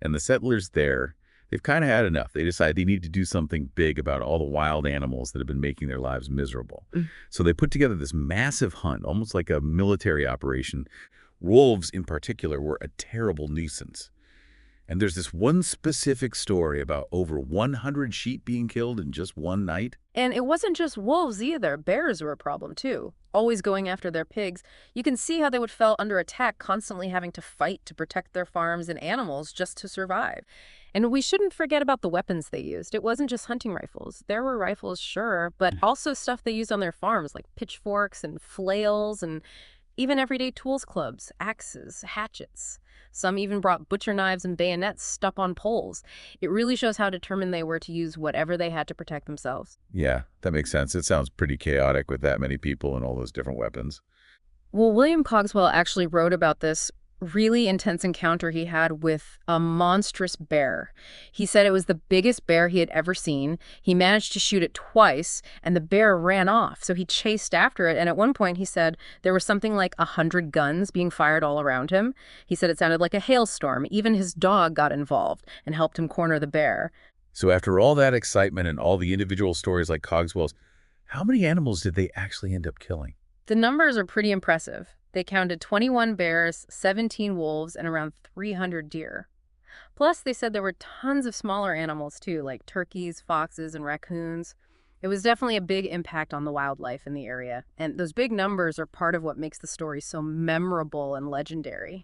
And the settlers there, they've kind of had enough. They decide they need to do something big about all the wild animals that have been making their lives miserable. Mm. So they put together this massive hunt, almost like a military operation. Wolves, in particular, were a terrible nuisance. And there's this one specific story about over 100 sheep being killed in just one night. And it wasn't just wolves either. Bears were a problem too, always going after their pigs. You can see how they would fell under attack, constantly having to fight to protect their farms and animals just to survive. And we shouldn't forget about the weapons they used. It wasn't just hunting rifles. There were rifles, sure, but also stuff they used on their farms, like pitchforks and flails and even everyday tools, clubs, axes, hatchets. Some even brought butcher knives and bayonets stuck on poles. It really shows how determined they were to use whatever they had to protect themselves. Yeah, that makes sense. It sounds pretty chaotic with that many people and all those different weapons. Well, William Cogswell actually wrote about this really intense encounter he had with a monstrous bear. He said it was the biggest bear he had ever seen. He managed to shoot it twice, and the bear ran off. So he chased after it. And at one point, he said there was something like 100 guns being fired all around him. He said it sounded like a hailstorm. Even his dog got involved and helped him corner the bear. So after all that excitement and all the individual stories like Cogswell's, how many animals did they actually end up killing? The numbers are pretty impressive. They counted 21 bears, 17 wolves, and around 300 deer. Plus, they said there were tons of smaller animals too, like turkeys, foxes, and raccoons. It was definitely a big impact on the wildlife in the area, and those big numbers are part of what makes the story so memorable and legendary.